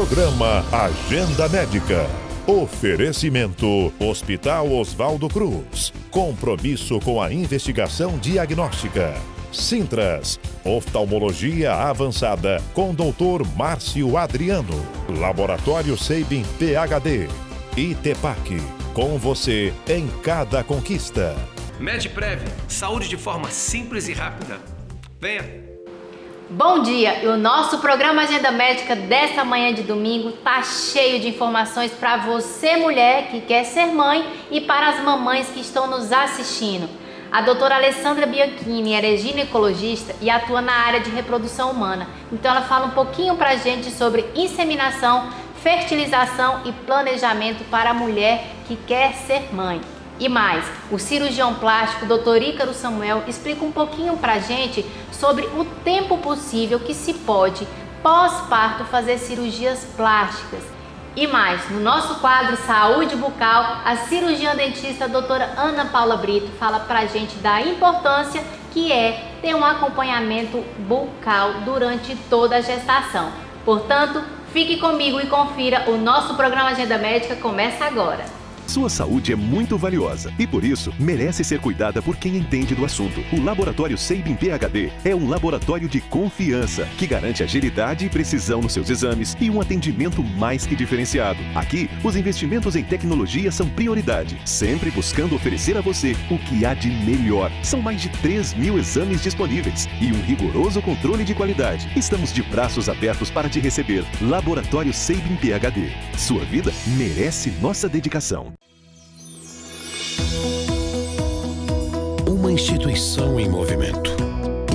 Programa Agenda Médica. Oferecimento Hospital Oswaldo Cruz. Compromisso com a investigação diagnóstica. Sintras, oftalmologia avançada com Dr. Márcio Adriano. Laboratório Sabin PhD. Itepac, com você em cada conquista. Medprev, saúde de forma simples e rápida. Venha! Bom dia! E o nosso programa Agenda Médica dessa manhã de domingo tá cheio de informações para você, mulher que quer ser mãe, e para as mamães que estão nos assistindo. A doutora Alessandra Bianchini é ginecologista e atua na área de reprodução humana. Então ela fala um pouquinho pra gente sobre inseminação, fertilização e planejamento para a mulher que quer ser mãe. E mais, o cirurgião plástico Dr. Ícaro Samuel explica um pouquinho pra gente sobre o tempo possível que se pode, pós-parto, fazer cirurgias plásticas. E mais, no nosso quadro Saúde Bucal, a cirurgiã dentista doutora Ana Paula Brito fala pra gente da importância que é ter um acompanhamento bucal durante toda a gestação. Portanto, fique comigo e confira o nosso programa Agenda Médica. Começa agora. Sua saúde é muito valiosa e, por isso, merece ser cuidada por quem entende do assunto. O Laboratório Sabin PhD é um laboratório de confiança que garante agilidade e precisão nos seus exames e um atendimento mais que diferenciado. Aqui, os investimentos em tecnologia são prioridade, sempre buscando oferecer a você o que há de melhor. São mais de 3.000 exames disponíveis e um rigoroso controle de qualidade. Estamos de braços abertos para te receber. Laboratório Sabin PhD. Sua vida merece nossa dedicação. Uma instituição em movimento.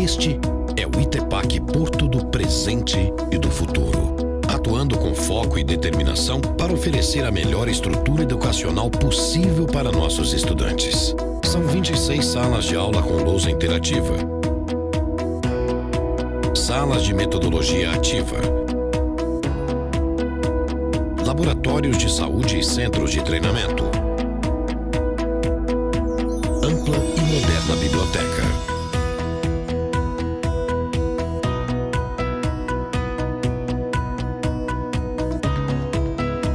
Este é o Itepac Porto do presente e do futuro, atuando com foco e determinação para oferecer a melhor estrutura educacional possível para nossos estudantes. São 26 salas de aula com lousa interativa, salas de metodologia ativa, laboratórios de saúde e centros de treinamento, ampla e moderna biblioteca.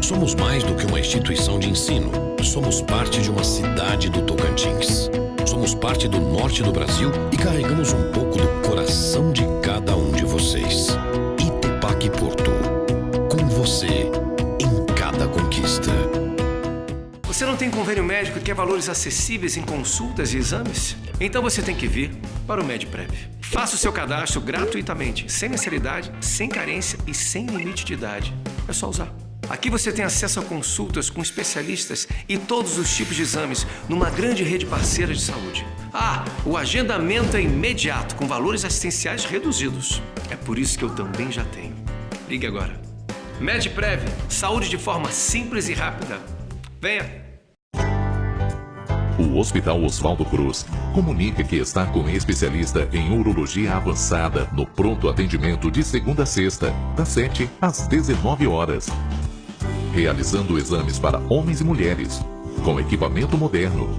Somos mais do que uma instituição de ensino. Somos parte de uma cidade do Tocantins. Somos parte do norte do Brasil e carregamos um pouco do coração de cada um de vocês. Itepac Porto. Com você em cada conquista. Você não tem convênio médico e quer valores acessíveis em consultas e exames? Então você tem que vir para o Medprev. Faça o seu cadastro gratuitamente, sem mensalidade, sem carência e sem limite de idade. É só usar. Aqui você tem acesso a consultas com especialistas e todos os tipos de exames numa grande rede parceira de saúde. O agendamento é imediato, com valores assistenciais reduzidos. É por isso que eu também já tenho. Ligue agora. Medprev, saúde de forma simples e rápida. Venha! O Hospital Oswaldo Cruz comunica que está com especialista em urologia avançada no pronto atendimento de segunda a sexta, das 7 às 19 horas. Realizando exames para homens e mulheres, com equipamento moderno,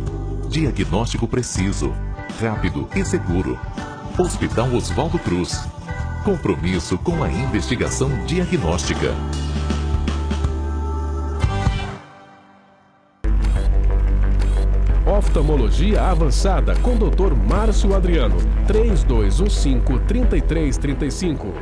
diagnóstico preciso, rápido e seguro. Hospital Oswaldo Cruz. Compromisso com a investigação diagnóstica. Oftalmologia avançada com Dr. Márcio Adriano. 3215-3335.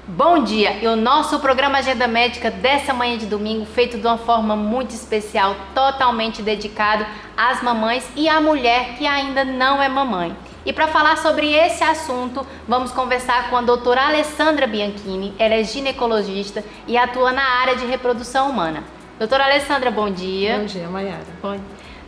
Bom dia! E o nosso programa Agenda Médica dessa manhã de domingo, feito de uma forma muito especial, totalmente dedicado às mamães e à mulher que ainda não é mamãe. E para falar sobre esse assunto, vamos conversar com a doutora Alessandra Bianchini. Ela é ginecologista e atua na área de reprodução humana. Doutora Alessandra, bom dia. Bom dia, Mayara. Bom.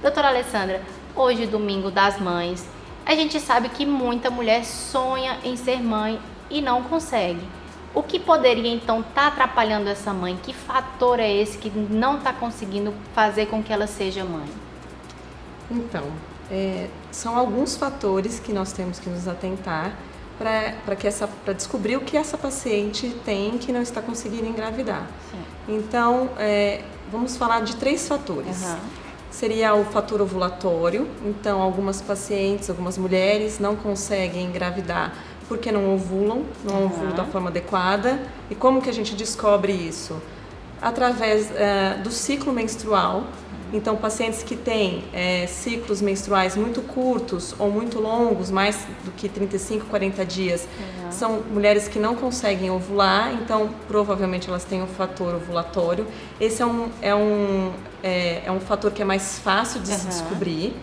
Doutora Alessandra, hoje, domingo das mães, a gente sabe que muita mulher sonha em ser mãe e não consegue. O que poderia então estar atrapalhando essa mãe? Que fator é esse que não está conseguindo fazer com que ela seja mãe? Então, são alguns fatores que nós temos que nos atentar para descobrir o que essa paciente tem que não está conseguindo engravidar. Sim. Então, vamos falar de 3 fatores. Uhum. Seria o fator ovulatório. Então, algumas pacientes, algumas mulheres não conseguem engravidar porque não ovulam, não ovulam da forma adequada. E como que a gente descobre isso? Através do ciclo menstrual. Então, pacientes que têm ciclos menstruais muito curtos ou muito longos, mais do que 35, 40 dias, são mulheres que não conseguem ovular, então provavelmente elas têm um fator ovulatório. Esse é um fator que é mais fácil de se descobrir.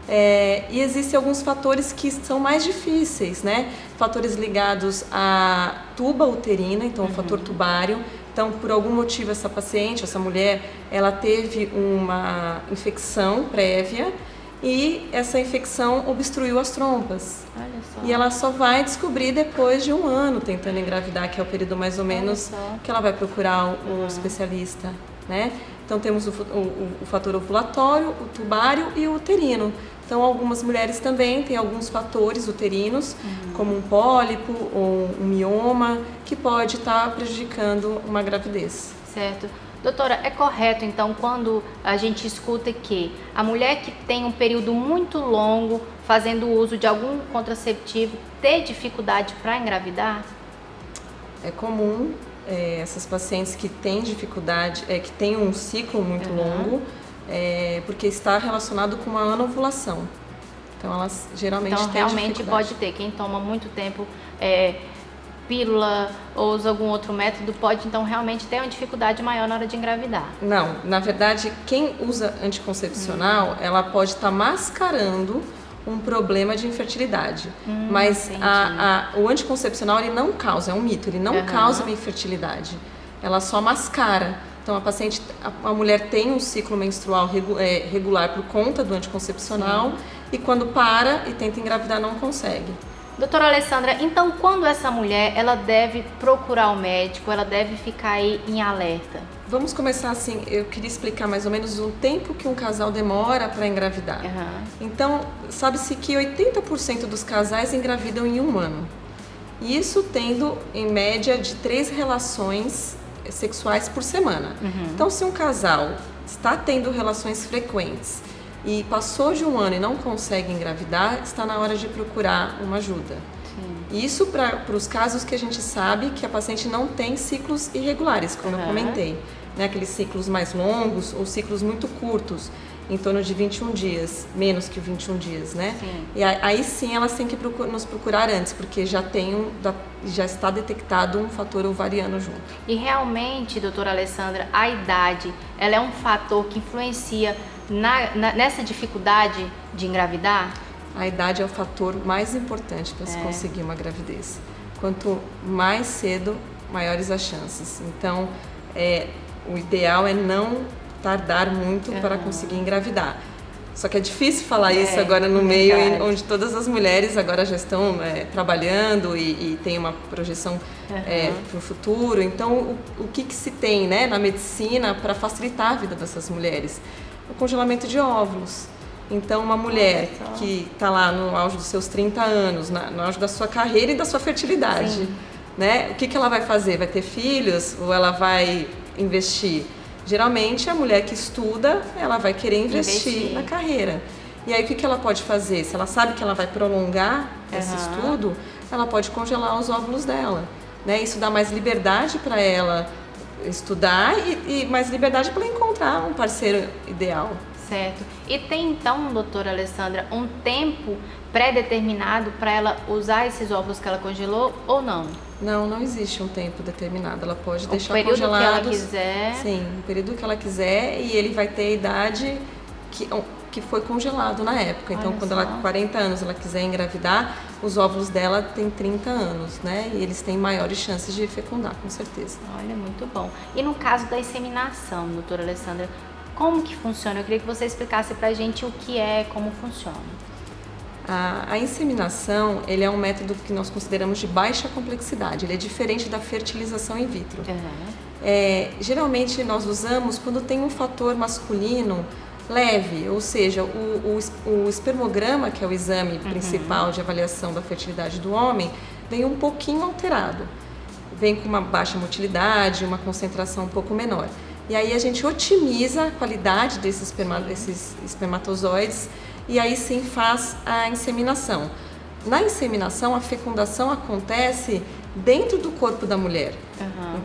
E existem alguns fatores que são mais difíceis, né? Fatores ligados à tuba uterina, então o fator tubário. Então, por algum motivo, essa paciente, essa mulher, ela teve uma infecção prévia e essa infecção obstruiu as trompas. Olha só. E ela só vai descobrir depois de 1 ano tentando engravidar, que é o período mais ou menos que ela vai procurar o especialista, né? Então, temos o fator ovulatório, o tubário e o uterino. Então, algumas mulheres também têm alguns fatores uterinos, como um pólipo ou um mioma, que pode estar prejudicando uma gravidez. Certo. Doutora, é correto, então, quando a gente escuta que a mulher que tem um período muito longo fazendo uso de algum contraceptivo ter dificuldade para engravidar? É comum essas pacientes que têm dificuldade, que têm um ciclo muito longo, porque está relacionado com uma anovulação. Então, elas geralmente têm dificuldade. Então, realmente pode ter. Quem toma muito tempo pílula ou usa algum outro método pode, então, realmente ter uma dificuldade maior na hora de engravidar. Não, na verdade, quem usa anticoncepcional, ela pode estar mascarando um problema de infertilidade. Mas o anticoncepcional, ele não causa, é um mito, ele não causa uma infertilidade. Ela só mascara. Então, a mulher tem um ciclo menstrual regular por conta do anticoncepcional e quando para e tenta engravidar não consegue. Doutora Alessandra, então quando essa mulher, ela deve procurar o médico, ela deve ficar aí em alerta? Vamos começar assim, eu queria explicar mais ou menos o tempo que um casal demora para engravidar. Então, sabe-se que 80% dos casais engravidam em 1 ano. E isso tendo, em média, de 3 relações sexuais por semana. Então, se um casal está tendo relações frequentes e passou de 1 ano e não consegue engravidar, está na hora de procurar uma ajuda. Sim. Isso para os casos que a gente sabe que a paciente não tem ciclos irregulares, como eu comentei, né? Aqueles ciclos mais longos ou ciclos muito curtos, em torno de 21 dias, menos que 21 dias, né? Sim. E aí sim elas têm que nos procurar antes, porque já está detectado um fator ovariano junto. E realmente, doutora Alessandra, a idade, ela é um fator que influencia nessa dificuldade de engravidar? A idade é o fator mais importante para se conseguir uma gravidez. Quanto mais cedo, maiores as chances. Então, o ideal é não tardar muito para conseguir engravidar. Só que é difícil falar isso agora no meio onde todas as mulheres agora já estão trabalhando e tem uma projeção para o futuro. Então, o que se tem, né, na medicina para facilitar a vida dessas mulheres? O congelamento de óvulos. Então, uma mulher que está lá no auge dos seus 30 anos, no auge da sua carreira e da sua fertilidade, né? O que ela vai fazer? Vai ter filhos ou ela vai investir? Geralmente, a mulher que estuda, ela vai querer investir na carreira. E aí, o que ela pode fazer? Se ela sabe que ela vai prolongar esse estudo, ela pode congelar os óvulos dela, né? Isso dá mais liberdade para ela estudar e mais liberdade para ela encontrar um parceiro ideal. Certo. E tem então, doutora Alessandra, um tempo pré-determinado para ela usar esses óvulos que ela congelou ou não? Não, não existe um tempo determinado. Ela pode deixar congelados. O período que ela quiser. Sim, o período que ela quiser, e ele vai ter a idade que que foi congelado na época. Então, Olha quando só. ela com 40 anos ela quiser engravidar, os óvulos dela têm 30 anos, né? E eles têm maiores chances de fecundar, com certeza. Olha, muito bom. E no caso da inseminação, doutora Alessandra, como que funciona? Eu queria que você explicasse pra gente o que é, como funciona. A inseminação, ele é um método que nós consideramos de baixa complexidade. Ele é diferente da fertilização in vitro. Geralmente nós usamos quando tem um fator masculino leve, ou seja, o espermograma, que é o exame principal de avaliação da fertilidade do homem, vem um pouquinho alterado. Vem com uma baixa motilidade, uma concentração um pouco menor. E aí a gente otimiza a qualidade desses espermatozoides e aí sim faz a inseminação. Na inseminação, a fecundação acontece dentro do corpo da mulher.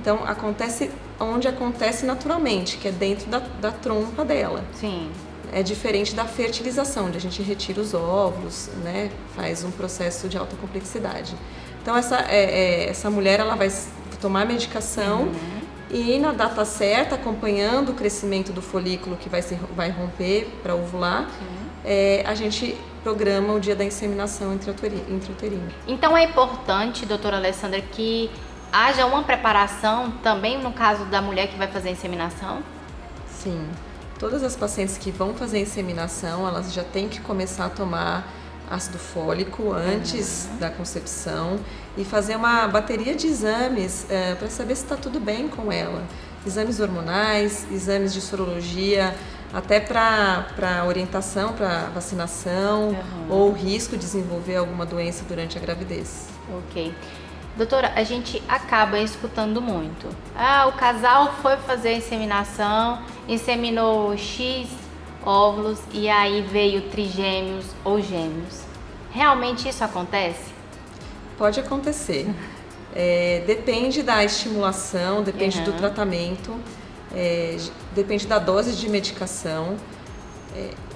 Então, acontece onde acontece naturalmente, que é dentro da trompa dela. Sim. É diferente da fertilização, onde a gente retira os óvulos, né? Faz um processo de alta complexidade. Então, essa mulher ela vai tomar medicação e na data certa, acompanhando o crescimento do folículo que vai romper para ovular, a gente programa o dia da inseminação intrauterina. Então é importante, doutora Alessandra, que haja uma preparação também no caso da mulher que vai fazer a inseminação? Sim. Todas as pacientes que vão fazer a inseminação, elas já têm que começar a tomar ácido fólico antes da concepção e fazer uma bateria de exames para saber se está tudo bem com ela. Exames hormonais, exames de sorologia, até para orientação, para vacinação ou risco de desenvolver alguma doença durante a gravidez. Ok. Doutora, a gente acaba escutando muito. O casal foi fazer a inseminação, inseminou X óvulos e aí veio trigêmeos ou gêmeos. Realmente isso acontece? Pode acontecer. Depende da estimulação, depende do tratamento, depende da dose de medicação.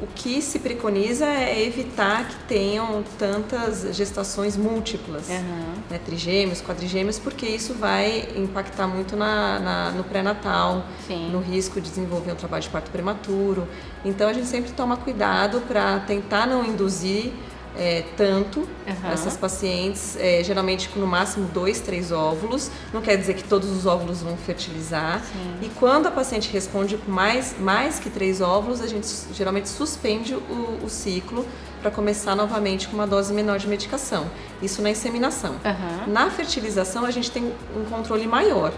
O que se preconiza é evitar que tenham tantas gestações múltiplas, né, trigêmeos, quadrigêmeos, porque isso vai impactar muito no pré-natal, no risco de desenvolver um trabalho de parto prematuro. Então a gente sempre toma cuidado para tentar não induzir tanto essas pacientes, geralmente com no máximo 2, 3 óvulos, não quer dizer que todos os óvulos vão fertilizar. E quando a paciente responde com mais que 3 óvulos, a gente geralmente suspende o ciclo para começar novamente com uma dose menor de medicação. Isso na inseminação. Na fertilização a gente tem um controle maior.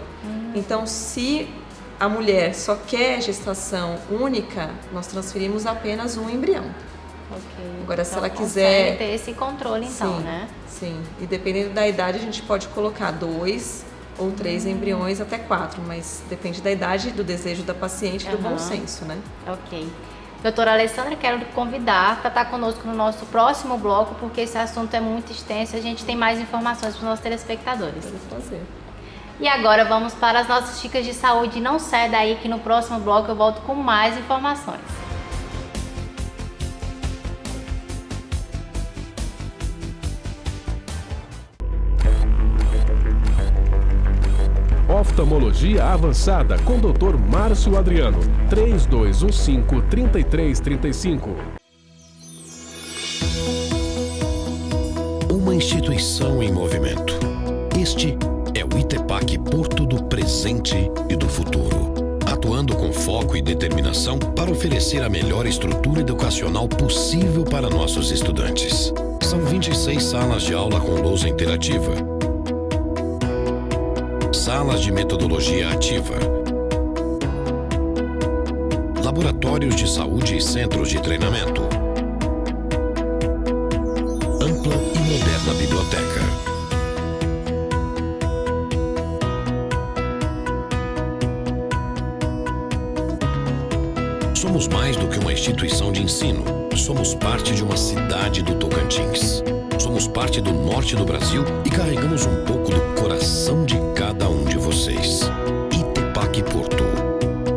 Então, se a mulher só quer gestação única, nós transferimos apenas um embrião. Agora, se ela quiser ter esse controle, então, sim, né? Sim. E dependendo da idade, a gente pode colocar 2 ou 3 embriões, até 4, mas depende da idade, do desejo da paciente e do bom senso, né? Ok. Doutora Alessandra, quero te convidar para estar conosco no nosso próximo bloco, porque esse assunto é muito extenso e a gente tem mais informações para os nossos telespectadores. Pode fazer. E agora vamos para as nossas dicas de saúde. Não sai daí que no próximo bloco eu volto com mais informações. Oftalmologia avançada com Dr. Márcio Adriano. 3215-3335. Uma instituição em movimento. Este é o ITEPAC Porto do presente e do futuro, atuando com foco e determinação para oferecer a melhor estrutura educacional possível para nossos estudantes. São 26 salas de aula com lousa interativa, salas de metodologia ativa, laboratórios de saúde e centros de treinamento, ampla e moderna biblioteca. Somos mais do que uma instituição de ensino. Somos parte de uma cidade do Tocantins. Somos parte do norte do Brasil e carregamos um pouco do coração de cada um de vocês. ITEPAC Porto.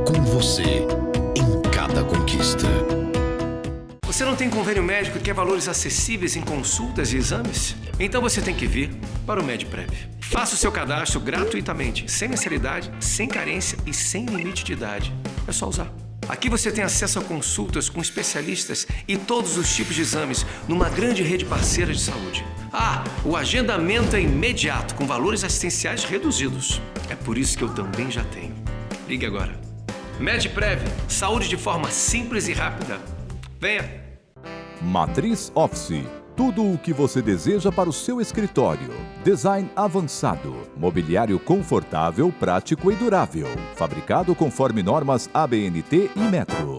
Com você em cada conquista. Você não tem convênio médico e quer valores acessíveis em consultas e exames? Então você tem que vir para o MedPrev. Faça o seu cadastro gratuitamente, sem mensalidade, sem carência e sem limite de idade. É só usar. Aqui você tem acesso a consultas com especialistas e todos os tipos de exames numa grande rede parceira de saúde. Ah, o agendamento é imediato, com valores assistenciais reduzidos. É por isso que eu também já tenho. Ligue agora. MedPrev, saúde de forma simples e rápida. Venha! Matriz Office. Tudo o que você deseja para o seu escritório. Design avançado. Mobiliário confortável, prático e durável. Fabricado conforme normas ABNT e Metro.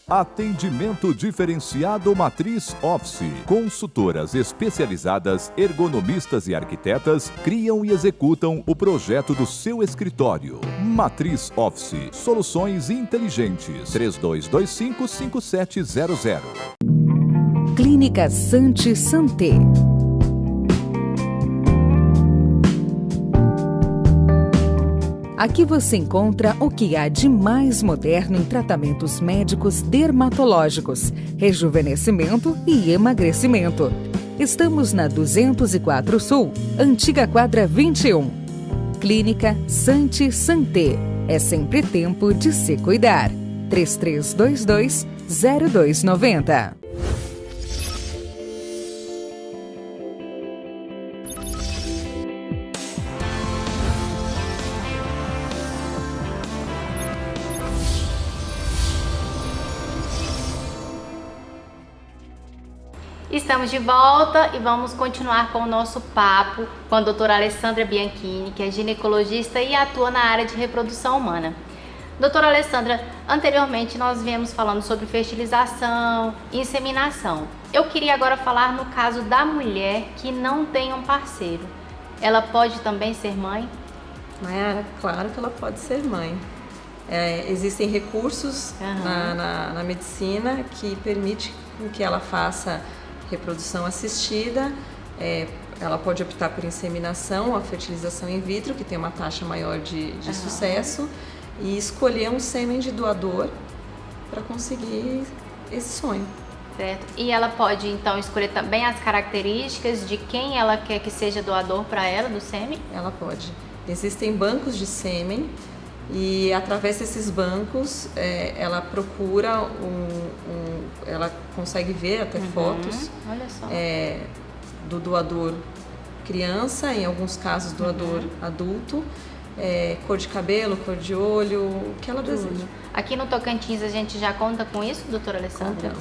Atendimento diferenciado Matriz Office. Consultoras especializadas, ergonomistas e arquitetas criam e executam o projeto do seu escritório. Matriz Office. Soluções inteligentes. 3225-5700. Clínica Santi Santé. Aqui você encontra o que há de mais moderno em tratamentos médicos dermatológicos, rejuvenescimento e emagrecimento. Estamos na 204 Sul, antiga quadra 21. Clínica Santi Santé. É sempre tempo de se cuidar. 3322-0290. Estamos de volta e vamos continuar com o nosso papo com a doutora Alessandra Bianchini, que é ginecologista e atua na área de reprodução humana. Doutora Alessandra, anteriormente nós viemos falando sobre fertilização e inseminação. Eu queria agora falar no caso da mulher que não tem um parceiro. Ela pode também ser mãe? Mayara, claro que ela pode ser mãe. Existem recursos na medicina que permitem que ela faça reprodução assistida. Ela pode optar por inseminação, a fertilização in vitro, que tem uma taxa maior de sucesso, e escolher um sêmen de doador para conseguir esse sonho. Certo. E ela pode, então, escolher também as características de quem ela quer que seja doador para ela, do sêmen? Ela pode. Existem bancos de sêmen e, através desses bancos, ela procura ela consegue ver até fotos do doador criança, em alguns casos doador adulto, cor de cabelo, cor de olho, o que ela deseja. Aqui no Tocantins a gente já conta com isso, doutora Alessandra?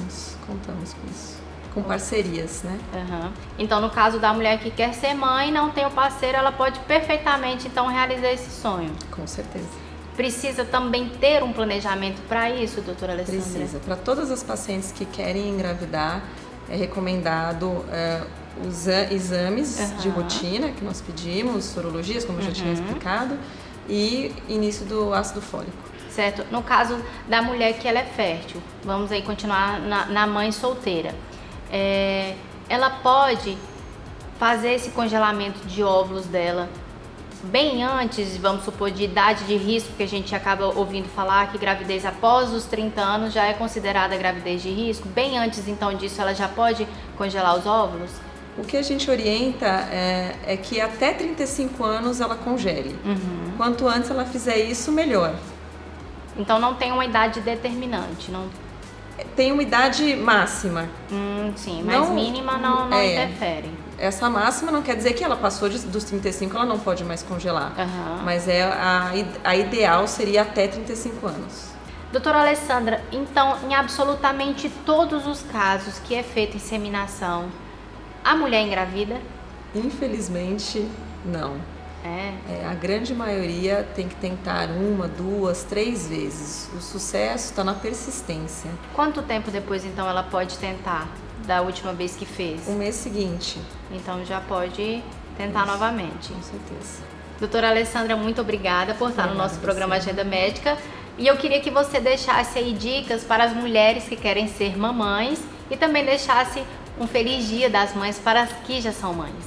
Contamos com isso. Com parcerias, né? Então, no caso da mulher que quer ser mãe, não tem o parceiro, ela pode perfeitamente, então, realizar esse sonho. Com certeza. Precisa também ter um planejamento para isso, doutora Alessandra? Precisa. Para todas as pacientes que querem engravidar, é recomendado os exames de rotina que nós pedimos, sorologias, como eu já tinha explicado, e início do ácido fólico. Certo. No caso da mulher que ela é fértil, vamos aí continuar na mãe solteira. Ela pode fazer esse congelamento de óvulos dela bem antes, vamos supor, de idade de risco, que a gente acaba ouvindo falar que gravidez após os 30 anos já é considerada gravidez de risco. Bem antes, então, disso, ela já pode congelar os óvulos? O que a gente orienta é que até 35 anos ela congele. Quanto antes ela fizer isso, melhor. Então não tem uma idade determinante? Não... Tem uma idade máxima. Sim, mas mínima não interfere. Essa máxima não quer dizer que ela passou dos 35, ela não pode mais congelar. Mas a ideal seria até 35 anos. Doutora Alessandra, então, em absolutamente todos os casos que é feita inseminação, a mulher engravida? Infelizmente, não. A grande maioria tem que tentar 1, 2, 3 vezes. O sucesso está na persistência. Quanto tempo depois, então, ela pode tentar da última vez que fez? O mês seguinte. Então já pode tentar novamente. Com certeza. Doutora Alessandra, muito obrigada por estar no nosso programa Agenda Médica. E eu queria que você deixasse aí dicas para as mulheres que querem ser mamães e também deixasse um feliz dia das mães para as que já são mães.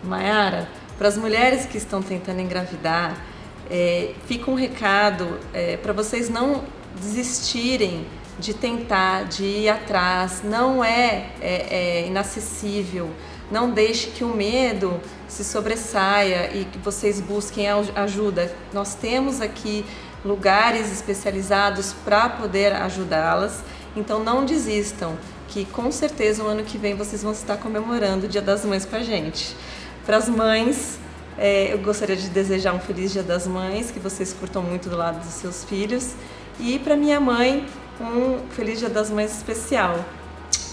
Mayara, para as mulheres que estão tentando engravidar, fica um recado para vocês não desistirem de tentar, de ir atrás. Não é inacessível. Não deixe que o medo se sobressaia e que vocês busquem ajuda. Nós temos aqui lugares especializados para poder ajudá-las. Então não desistam, que com certeza o ano que vem vocês vão estar comemorando o Dia das Mães com a gente. Para as mães, eu gostaria de desejar um feliz Dia das Mães, que vocês curtam muito do lado dos seus filhos. E para minha mãe, um feliz Dia das Mães especial.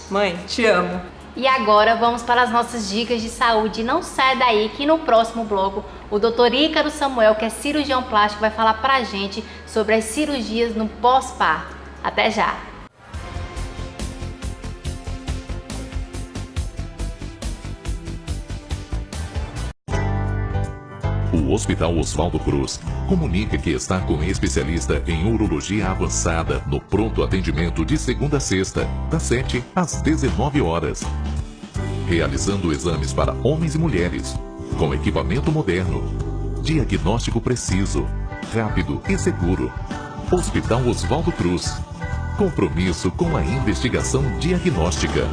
Mãe, te amo! E agora vamos para as nossas dicas de saúde. Não sai daí que no próximo bloco o Dr. Ícaro Samuel, que é cirurgião plástico, vai falar pra gente sobre as cirurgias no pós-parto. Até já! O Hospital Oswaldo Cruz comunica que está com especialista em urologia avançada no pronto atendimento de segunda a sexta, das 7 às 19 horas. Realizando exames para homens e mulheres, com equipamento moderno, diagnóstico preciso, rápido e seguro. Hospital Oswaldo Cruz. Compromisso com a investigação diagnóstica.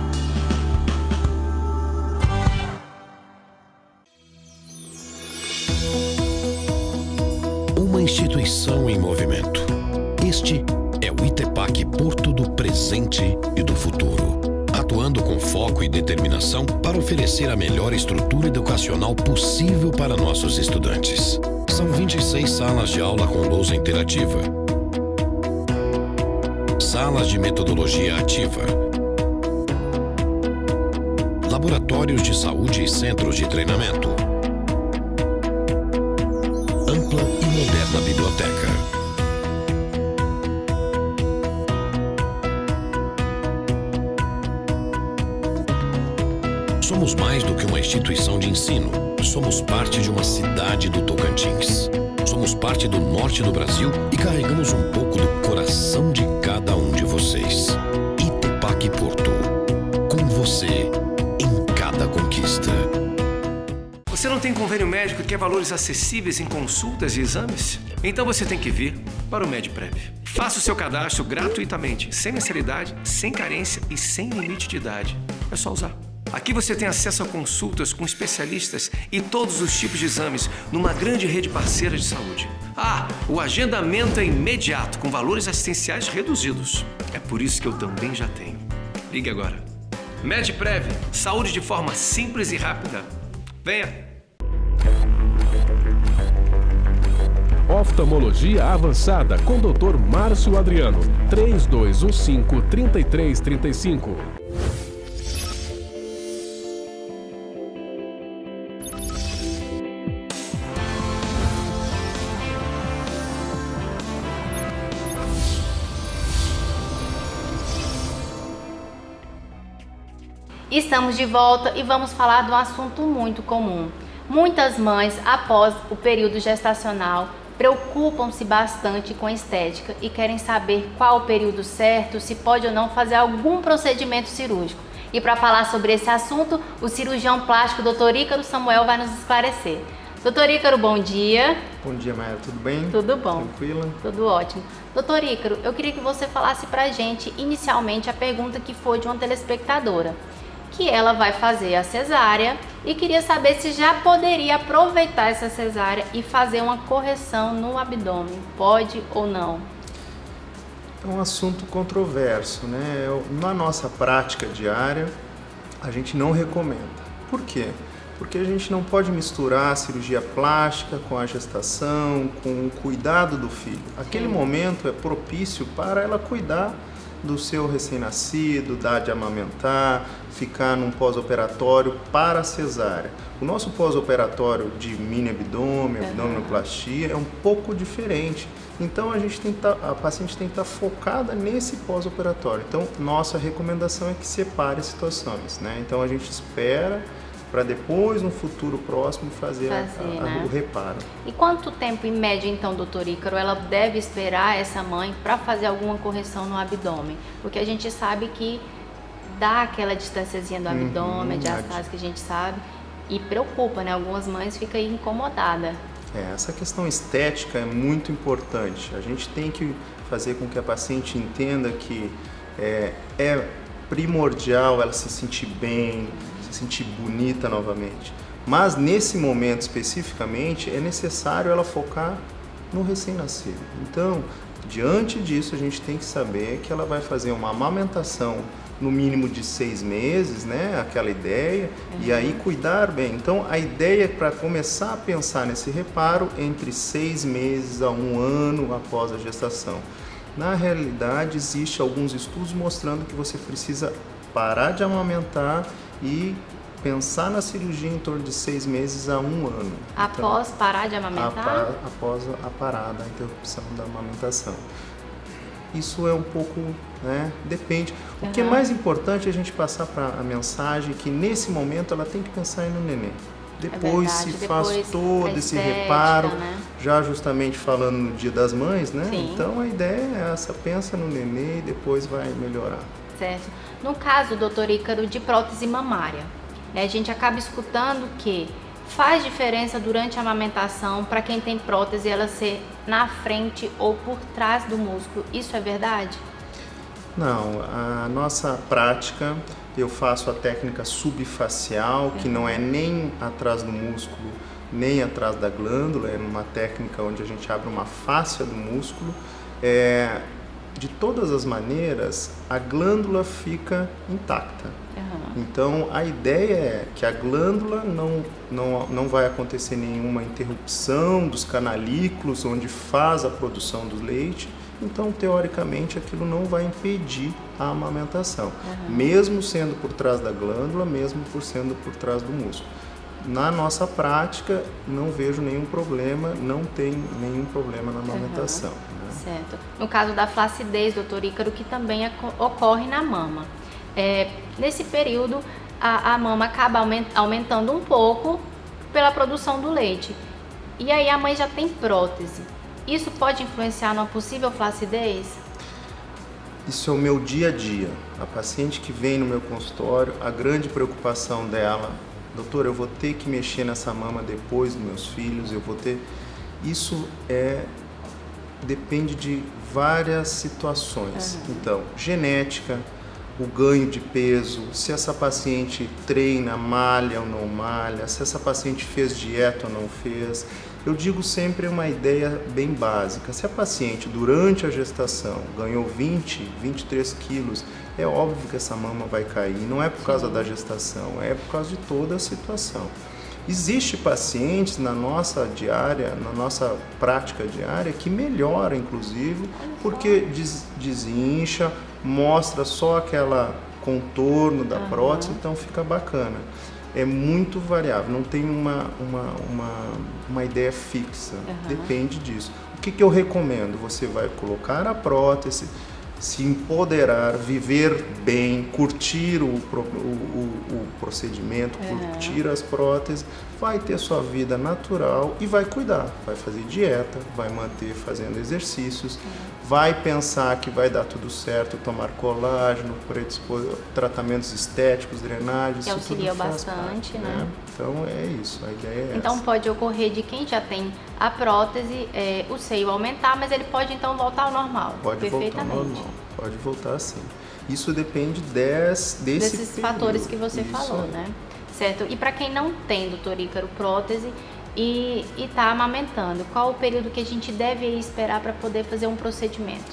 Uma instituição em movimento. Este é o ITEPAC Porto do presente e do futuro, atuando com foco e determinação para oferecer a melhor estrutura educacional possível para nossos estudantes. São 26 salas de aula com lousa interativa, salas de metodologia ativa, laboratórios de saúde e centros de treinamento, ampla e moderna biblioteca. Somos mais do que uma instituição de ensino. Somos parte de uma cidade do Tocantins. Somos parte do norte do Brasil e carregamos um pouco do coração de cada um de vocês. ITEPAC Porto. Com você em cada conquista. Você não tem convênio médico e quer valores acessíveis em consultas e exames? Então você tem que vir para o MedPrev. Faça o seu cadastro gratuitamente, sem mensalidade, sem carência e sem limite de idade. É só usar. Aqui você tem acesso a consultas com especialistas e todos os tipos de exames numa grande rede parceira de saúde. O agendamento é imediato, com valores assistenciais reduzidos. É por isso que eu também já tenho. Ligue agora. MedPrev, saúde de forma simples e rápida. Venha! Oftalmologia avançada com Dr. Márcio Adriano. 3215-3335. Estamos de volta e vamos falar de um assunto muito comum. Muitas mães, após o período gestacional, preocupam-se bastante com a estética e querem saber qual o período certo, se pode ou não fazer algum procedimento cirúrgico. E para falar sobre esse assunto, o cirurgião plástico Dr. Ícaro Samuel vai nos esclarecer. Dr. Ícaro, bom dia. Bom dia, Maia. Tudo bem? Tudo bom. Tranquila? Tudo ótimo. Dr. Ícaro, eu queria que você falasse pra gente, inicialmente, a pergunta que foi de uma telespectadora, que ela vai fazer a cesárea e queria saber se já poderia aproveitar essa cesárea e fazer uma correção no abdômen. Pode ou não? É um assunto controverso, né? Na nossa prática diária, a gente não recomenda. Por quê? Porque a gente não pode misturar a cirurgia plástica com a gestação, com o cuidado do filho. Aquele momento é propício para ela cuidar do seu recém-nascido, dar de amamentar, ficar num pós-operatório para a cesárea. O nosso pós-operatório de mini abdômen, abdominoplastia, é um pouco diferente. Então a paciente tem que estar focada nesse pós-operatório. Então nossa recomendação é que separe as situações, né? Então a gente espera para depois, no futuro próximo, fazer o reparo. E quanto tempo, em média, então, doutor Ícaro, ela deve esperar essa mãe para fazer alguma correção no abdômen? Porque a gente sabe que dá aquela distânciazinha do abdômen, diastase que a gente sabe, e preocupa, né? Algumas mães ficam aí incomodadas. Essa questão estética é muito importante. A gente tem que fazer com que a paciente entenda que é primordial ela se sentir bem, se sentir bonita novamente. Mas nesse momento especificamente é necessário ela focar no recém-nascido. Então, diante disso, a gente tem que saber que ela vai fazer uma amamentação no mínimo de 6 meses, né? Aquela ideia, e aí cuidar bem. Então, a ideia é para começar a pensar nesse reparo entre 6 meses a 1 ano após a gestação. Na realidade, existe alguns estudos mostrando que você precisa parar de amamentar e pensar na cirurgia em torno de 6 meses a 1 ano. Após parar de amamentar? Após a parada, a interrupção da amamentação. Isso é um pouco, né, depende. O que é mais importante é a gente passar para a mensagem que nesse momento ela tem que pensar no neném. Depois se faz todo esse reparo, né? Já justamente falando no Dia das Mães, né? Sim. Então a ideia é essa, pensa no neném e depois vai melhorar. Certo. No caso, doutor Ícaro, de prótese mamária, né, a gente acaba escutando que faz diferença durante a amamentação para quem tem prótese ela ser na frente ou por trás do músculo. Isso é verdade? Não, a nossa prática, eu faço a técnica subfacial, que não é nem atrás do músculo, nem atrás da glândula, é uma técnica onde a gente abre uma fáscia do músculo. De todas as maneiras, a glândula fica intacta. Então, a ideia é que a glândula não vai acontecer nenhuma interrupção dos canalículos, onde faz a produção do leite. Então, teoricamente, aquilo não vai impedir a amamentação, mesmo sendo por trás da glândula, mesmo sendo por trás do músculo. Na nossa prática, não vejo nenhum problema, não tem nenhum problema na amamentação. Né? Certo. No caso da flacidez, doutor Ícaro, que também ocorre na mama. Nesse período, a mama acaba aumentando um pouco pela produção do leite. E aí a mãe já tem prótese. Isso pode influenciar numa possível flacidez? Isso é o meu dia a dia. A paciente que vem no meu consultório, a grande preocupação dela, doutor, eu vou ter que mexer nessa mama depois dos meus filhos, eu vou ter... Isso depende de várias situações. Então, genética, o ganho de peso, se essa paciente treina, malha ou não malha, se essa paciente fez dieta ou não fez. Eu digo sempre uma ideia bem básica. Se a paciente, durante a gestação, ganhou 23 quilos, é óbvio que essa mama vai cair. Não é por causa da gestação, é por causa de toda a situação. Existem pacientes na nossa diária, na nossa prática diária, que melhora, inclusive, porque desincha, mostra só aquele contorno da prótese, então fica bacana. É muito variável, não tem uma ideia fixa, depende disso. O que eu recomendo? Você vai colocar a prótese, se empoderar, viver bem, curtir o procedimento, curtir as próteses, vai ter sua vida natural e vai cuidar, vai fazer dieta, vai manter fazendo exercícios, vai pensar que vai dar tudo certo, tomar colágeno, tratamentos estéticos, drenagens, que auxilia bastante, né? Então é isso, a ideia é Então essa. pode ocorrer de quem já tem a prótese, o seio aumentar, mas ele pode então voltar ao normal, pode voltar ao normal, pode voltar sim. Isso depende desses fatores que você falou, né? Certo. E para quem não tem, doutor Ícaro, prótese e está amamentando, qual o período que a gente deve esperar para poder fazer um procedimento?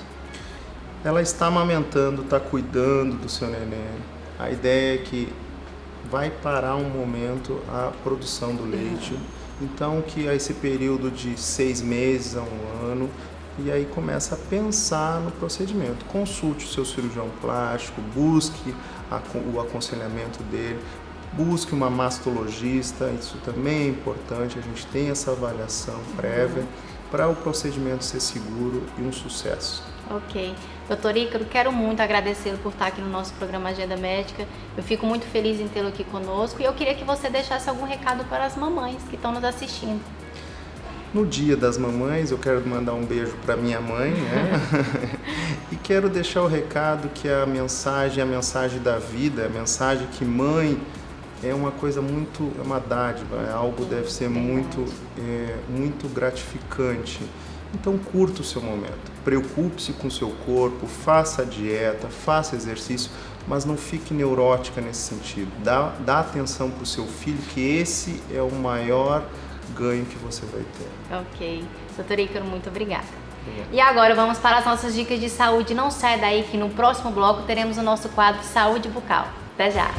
Ela está amamentando, está cuidando do seu neném. A ideia é que vai parar um momento a produção do leite. Então, que esse período de 6 meses a 1 ano, e aí começa a pensar no procedimento. Consulte o seu cirurgião plástico, busque o aconselhamento dele, busque uma mastologista, isso também é importante, a gente tem essa avaliação prévia para o procedimento ser seguro e um sucesso. Ok. Doutor Ícaro, quero muito agradecê-lo por estar aqui no nosso programa Agenda Médica. Eu fico muito feliz em tê-lo aqui conosco e eu queria que você deixasse algum recado para as mamães que estão nos assistindo. No Dia das Mamães, eu quero mandar um beijo para minha mãe, né? E quero deixar o recado que a mensagem da vida, a mensagem que mãe é uma coisa muito, é uma dádiva, é algo que deve ser muito gratificante. Então curta o seu momento, preocupe-se com o seu corpo, faça dieta, faça exercício, mas não fique neurótica nesse sentido. Dá atenção para o seu filho, que esse é o maior ganho que você vai ter. Ok. Doutor Ícaro, muito obrigada. E agora vamos para as nossas dicas de saúde. Não sai daí que no próximo bloco teremos o nosso quadro Saúde Bucal. Até já!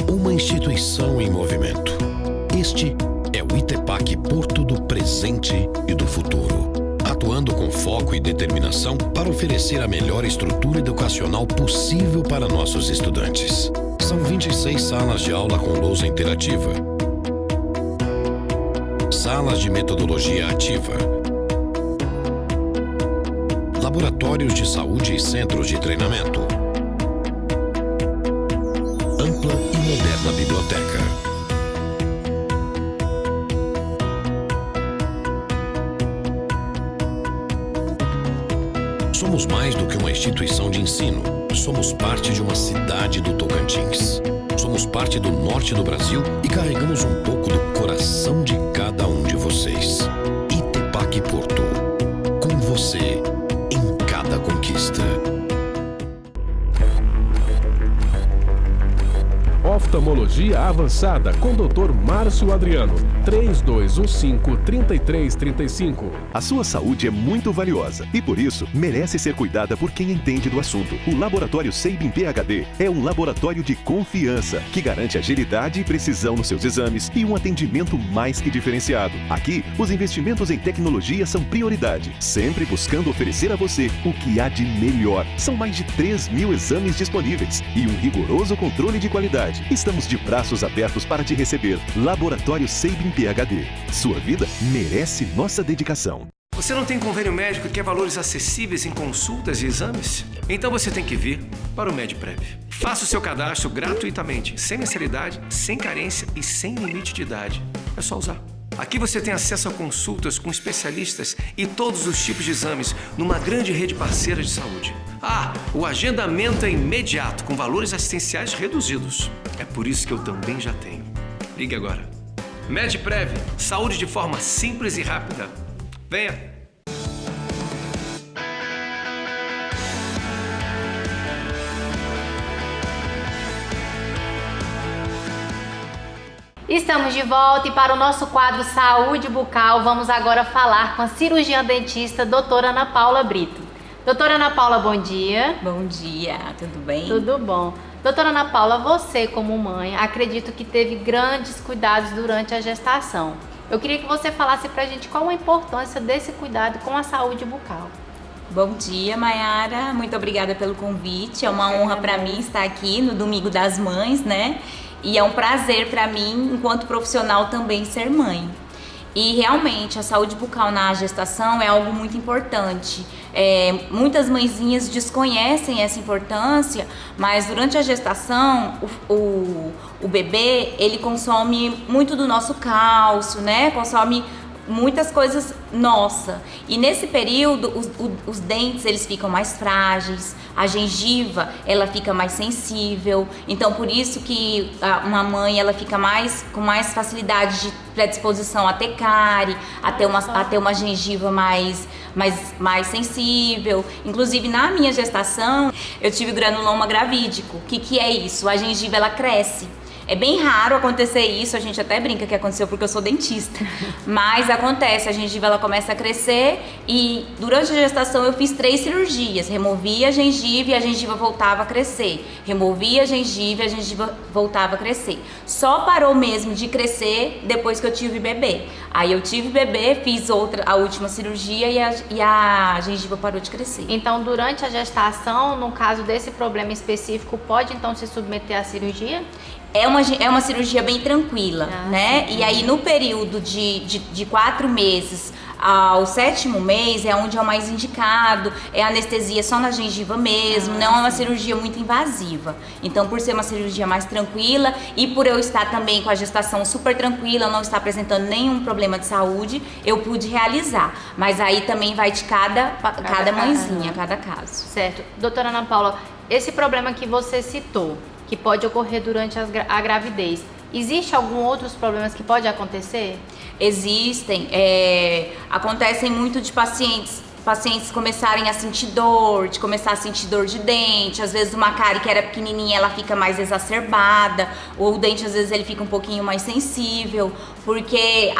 Uma instituição em movimento. Este é o ITEPAC Porto do presente e do futuro, atuando com foco e determinação para oferecer a melhor estrutura educacional possível para nossos estudantes. São 26 salas de aula com lousa interativa, salas de metodologia ativa, laboratórios de saúde e centros de treinamento, ampla e moderna biblioteca. Somos mais do que uma instituição de ensino. Somos parte de uma cidade do Tocantins. Somos parte do norte do Brasil e carregamos um pouco do coração de cada um de vocês. ITEPAC Porto. Com você em cada conquista. Oftalmologia avançada com Dr. Márcio Adriano. 3215-3335. A sua saúde é muito valiosa e, por isso, merece ser cuidada por quem entende do assunto. O Laboratório Sabin PhD é um laboratório de confiança que garante agilidade e precisão nos seus exames e um atendimento mais que diferenciado. Aqui, os investimentos em tecnologia são prioridade, sempre buscando oferecer a você o que há de melhor. São mais de 3.000 exames disponíveis e um rigoroso controle de qualidade. Estamos de braços abertos para te receber. Laboratório Sabin PhD. Sua vida merece nossa dedicação. Você não tem convênio médico e quer valores acessíveis em consultas e exames? Então você tem que vir para o MedPrev. Faça o seu cadastro gratuitamente, sem mensalidade, sem carência e sem limite de idade. É só usar. Aqui você tem acesso a consultas com especialistas e todos os tipos de exames numa grande rede parceira de saúde. O agendamento é imediato, com valores assistenciais reduzidos. É por isso que eu também já tenho. Ligue agora. MedPrev, saúde de forma simples e rápida. Venha! Estamos de volta e para o nosso quadro Saúde Bucal, vamos agora falar com a cirurgiã dentista, doutora Ana Paula Brito. Doutora Ana Paula, bom dia. Bom dia, tudo bem? Tudo bom. Doutora Ana Paula, você como mãe, acredito que teve grandes cuidados durante a gestação. Eu queria que você falasse pra gente qual a importância desse cuidado com a saúde bucal. Bom dia, Mayara. Muito obrigada pelo convite. É uma honra para mim estar aqui no Domingo das Mães, né? E é um prazer para mim, enquanto profissional, também ser mãe. E realmente a saúde bucal na gestação é algo muito importante. Muitas mãezinhas desconhecem essa importância, mas durante a gestação o bebê ele consome muito do nosso cálcio, né? Consome muitas coisas nossa. E nesse período os dentes eles ficam mais frágeis, a gengiva ela fica mais sensível. Então por isso que uma mãe ela fica com mais facilidade de predisposição a ter cárie, a ter uma gengiva mais sensível. Inclusive na minha gestação eu tive granuloma gravídico. O que é isso? A gengiva ela cresce. É bem raro acontecer isso, a gente até brinca que aconteceu porque eu sou dentista, mas acontece, a gengiva ela começa a crescer e durante a gestação eu fiz 3 cirurgias, removi a gengiva e a gengiva voltava a crescer, removi a gengiva e a gengiva voltava a crescer. Só parou mesmo de crescer depois que eu tive bebê. Aí eu tive bebê, fiz a última cirurgia e a gengiva parou de crescer. Então durante a gestação, no caso desse problema específico, pode então se submeter à cirurgia? É uma cirurgia bem tranquila, né? E aí no período de 4 meses Ao 7º mês é onde é o mais indicado, é anestesia só na gengiva mesmo, não é uma cirurgia muito invasiva. Então, por ser uma cirurgia mais tranquila e por eu estar também com a gestação super tranquila, não estar apresentando nenhum problema de saúde, eu pude realizar. Mas aí também vai de cada mãezinha, cada caso. Certo. Doutora Ana Paula, esse problema que você citou, que pode ocorrer durante a gravidez, existe algum outros problemas que pode acontecer? Existem, acontecem muito de pacientes começarem a sentir dor, de começar a sentir dor de dente, às vezes uma cárie que era pequenininha, ela fica mais exacerbada, ou o dente às vezes ele fica um pouquinho mais sensível, porque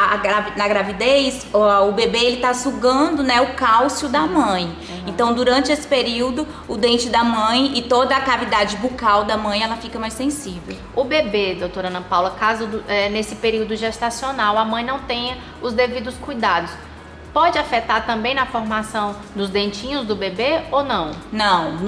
na gravidez o bebê ele tá sugando, né, o cálcio da mãe. Então durante esse período o dente da mãe e toda a cavidade bucal da mãe ela fica mais sensível. O bebê, doutora Ana Paula, caso nesse período gestacional a mãe não tenha os devidos cuidados, pode afetar também na formação dos dentinhos do bebê ou não? Não,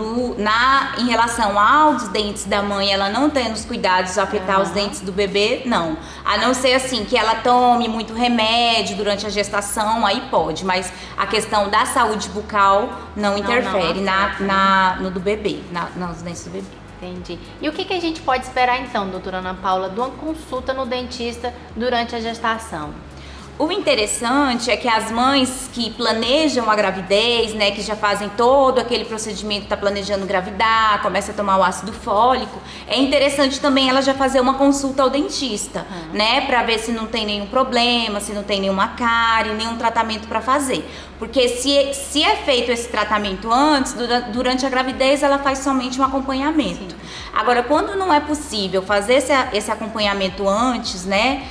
em relação aos dentes da mãe, ela não tendo os cuidados afetar os dentes do bebê, não. A não ser assim, que ela tome muito remédio durante a gestação, aí pode. Mas a questão da saúde bucal não interfere no do bebê, nos dentes do bebê. Entendi. E o que a gente pode esperar então, doutora Ana Paula, de uma consulta no dentista durante a gestação? O interessante é que as mães que planejam a gravidez, né, que já fazem todo aquele procedimento, tá planejando engravidar, começa a tomar o ácido fólico, é interessante também ela já fazer uma consulta ao dentista, né, para ver se não tem nenhum problema, se não tem nenhuma cárie, nenhum tratamento para fazer. Porque se é feito esse tratamento antes, durante a gravidez ela faz somente um acompanhamento. Agora, quando não é possível fazer esse acompanhamento antes, né,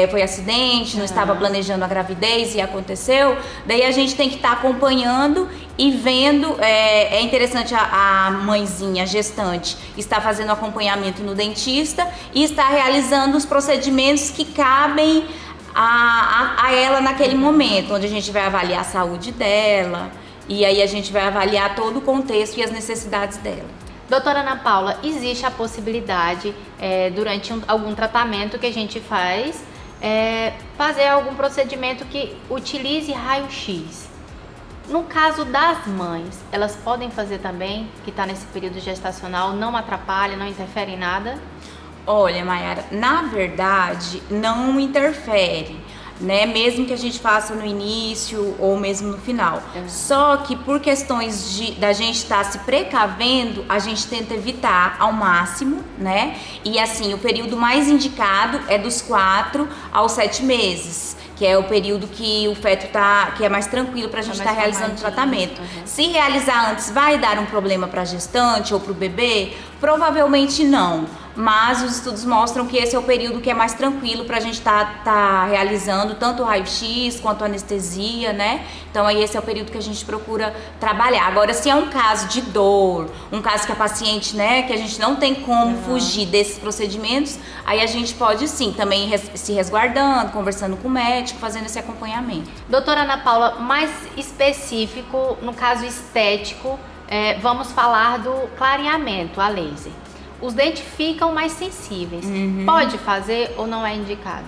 foi acidente, não estava planejando a gravidez e aconteceu, daí a gente tem que estar acompanhando e vendo, é interessante a mãezinha, a gestante, estar fazendo acompanhamento no dentista e estar realizando os procedimentos que cabem a ela naquele momento, onde a gente vai avaliar a saúde dela e aí a gente vai avaliar todo o contexto e as necessidades dela. Doutora Ana Paula, existe a possibilidade, durante algum tratamento que a gente faz, fazer algum procedimento que utilize raio-x. No caso das mães, elas podem fazer também, que está nesse período gestacional, não atrapalha, não interfere em nada? Olha, Mayara, na verdade não interfere, né? Mesmo que a gente faça no início ou mesmo no final. Só que por questões da gente estar se precavendo, a gente tenta evitar ao máximo, né? E assim, o período mais indicado é dos 4 aos 7 meses. Que é o período que o feto que é mais tranquilo para a gente estar realizando o tratamento. Se realizar antes vai dar um problema para a gestante ou para o bebê? Provavelmente não. Mas os estudos mostram que esse é o período que é mais tranquilo para a gente estar realizando tanto o raio-x quanto a anestesia, né? Então aí esse é o período que a gente procura trabalhar. Agora, se é um caso de dor, um caso que a paciente, né, que a gente não tem como fugir desses procedimentos, aí a gente pode sim também se resguardando, conversando com o médico, fazendo esse acompanhamento. Doutora Ana Paula, mais específico, no caso estético, vamos falar do clareamento a laser. Os dentes ficam mais sensíveis. Pode fazer ou não é indicado?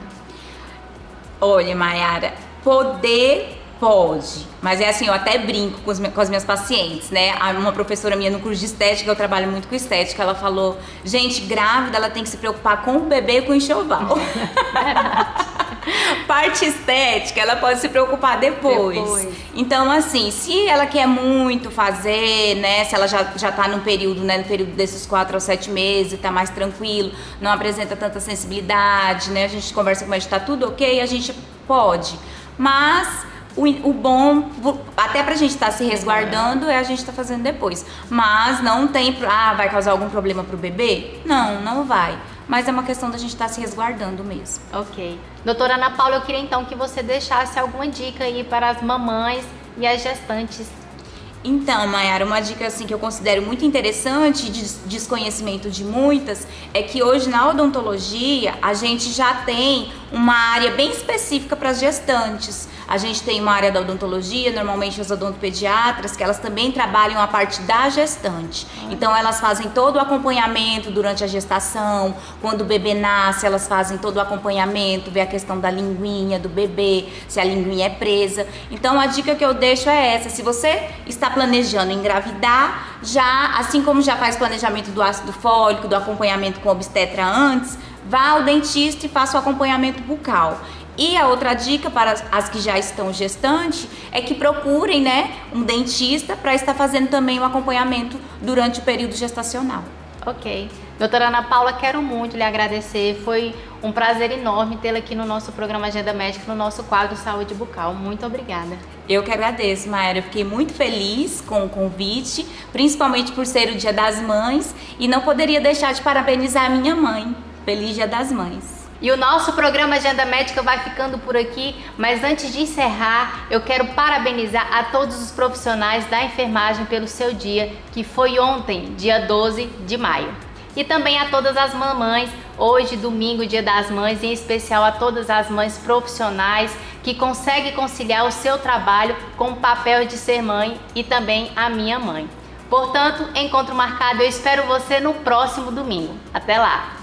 Olha, Mayara, pode, mas é assim, eu até brinco com as minhas pacientes, né? Uma professora minha no curso de estética, eu trabalho muito com estética, ela falou, gente, grávida, ela tem que se preocupar com o bebê e com o enxoval. Parte estética, ela pode se preocupar depois. Então, assim, se ela quer muito fazer, né, se ela já tá no período desses 4 aos 7 meses, tá mais tranquilo, não apresenta tanta sensibilidade, né, a gente conversa com ela, tá tudo ok, a gente pode. Mas o bom, até pra gente estar se resguardando, a gente tá fazendo depois. Mas não tem, vai causar algum problema pro bebê? Não vai. Mas é uma questão da gente estar se resguardando mesmo. Ok. Doutora Ana Paula, eu queria então que você deixasse alguma dica aí para as mamães e as gestantes. Então, Mayara, uma dica assim que eu considero muito interessante, de desconhecimento de muitas, é que hoje na odontologia a gente já tem uma área bem específica para as gestantes. A gente tem uma área da odontologia, normalmente as odontopediatras, que elas também trabalham a parte da gestante. Então elas fazem todo o acompanhamento durante a gestação, quando o bebê nasce, elas fazem todo o acompanhamento, vê a questão da linguinha do bebê, se a linguinha é presa. Então a dica que eu deixo é essa: se você está planejando engravidar, já, assim como já faz planejamento do ácido fólico, do acompanhamento com o obstetra antes, vá ao dentista e faça o acompanhamento bucal. E a outra dica para as que já estão gestantes é que procurem, né, um dentista para estar fazendo também o acompanhamento durante o período gestacional. Ok. Doutora Ana Paula, quero muito lhe agradecer. Foi um prazer enorme tê-la aqui no nosso programa Agenda Médica, no nosso quadro Saúde Bucal. Muito obrigada. Eu que agradeço, Mayara. Eu fiquei muito feliz com o convite, principalmente por ser o Dia das Mães, e não poderia deixar de parabenizar a minha mãe. Feliz Dia das Mães. E o nosso programa Agenda Médica vai ficando por aqui, mas antes de encerrar, eu quero parabenizar a todos os profissionais da enfermagem pelo seu dia, que foi ontem, dia 12 de maio. E também a todas as mamães, hoje, domingo, Dia das Mães, em especial a todas as mães profissionais que conseguem conciliar o seu trabalho com o papel de ser mãe, e também a minha mãe. Portanto, encontro marcado, eu espero você no próximo domingo. Até lá!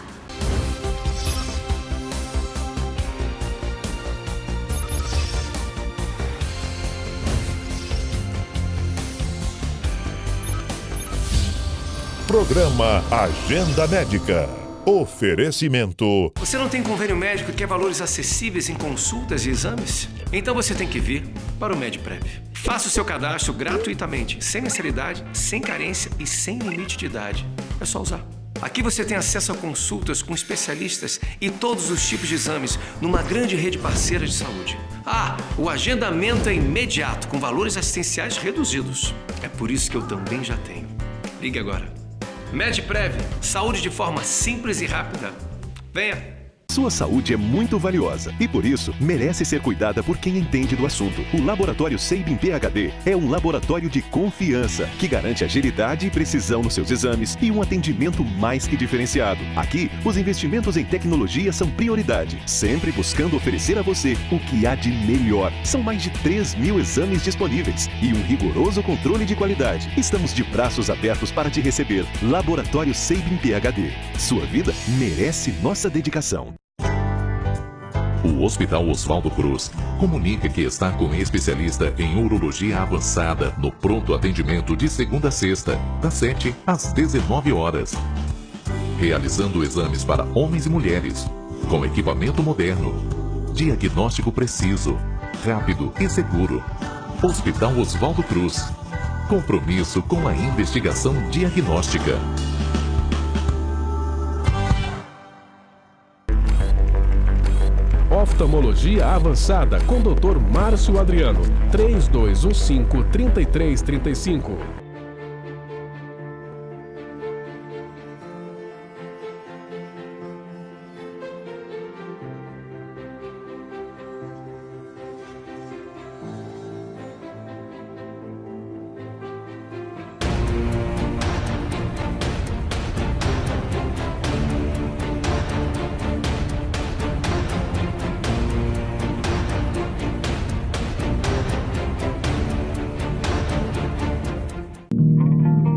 Programa Agenda Médica. Oferecimento. Você não tem convênio médico e quer valores acessíveis em consultas e exames? Então você tem que vir para o MedPrev. Faça o seu cadastro gratuitamente, sem mensalidade, sem carência e sem limite de idade. É só usar. Aqui você tem acesso a consultas com especialistas e todos os tipos de exames numa grande rede parceira de saúde. O agendamento é imediato, com valores assistenciais reduzidos. É por isso que eu também já tenho. Ligue agora. MedPrev, saúde de forma simples e rápida. Venha! Sua saúde é muito valiosa e, por isso, merece ser cuidada por quem entende do assunto. O Laboratório Sabin PhD é um laboratório de confiança que garante agilidade e precisão nos seus exames e um atendimento mais que diferenciado. Aqui, os investimentos em tecnologia são prioridade, sempre buscando oferecer a você o que há de melhor. São mais de 3.000 exames disponíveis e um rigoroso controle de qualidade. Estamos de braços abertos para te receber. Laboratório Sabin PhD. Sua vida merece nossa dedicação. O Hospital Oswaldo Cruz comunica que está com especialista em urologia avançada no pronto atendimento de segunda a sexta, das 7 às 19 horas. Realizando exames para homens e mulheres, com equipamento moderno, diagnóstico preciso, rápido e seguro. Hospital Oswaldo Cruz. Compromisso com a investigação diagnóstica. Oftalmologia avançada com Dr. Márcio Adriano. 3215-3335.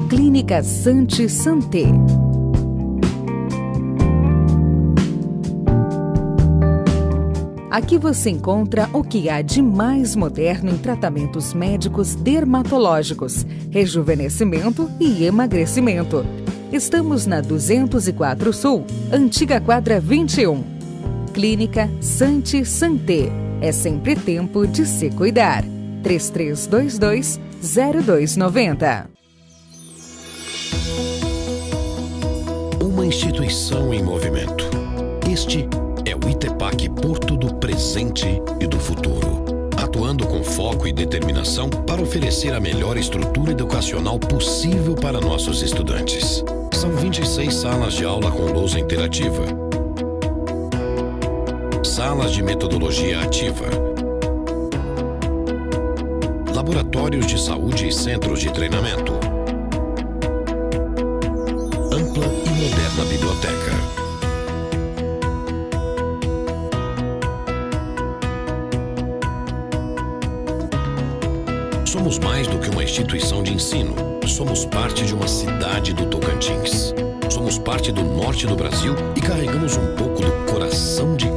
Clínica Santi Santé. Aqui você encontra o que há de mais moderno em tratamentos médicos dermatológicos, rejuvenescimento e emagrecimento. Estamos na 204 Sul, antiga quadra 21. Clínica Santi Santé. É sempre tempo de se cuidar. 3322-0290. Uma instituição em movimento. Este é o ITEPAC Porto do presente e do futuro, atuando com foco e determinação para oferecer a melhor estrutura educacional possível para nossos estudantes. São 26 salas de aula com lousa interativa, salas de metodologia ativa, laboratórios de saúde e centros de treinamento, ampla e moderna biblioteca. instituição de ensino. Somos parte de uma cidade do Tocantins. Somos parte do norte do Brasil e carregamos um pouco do coração de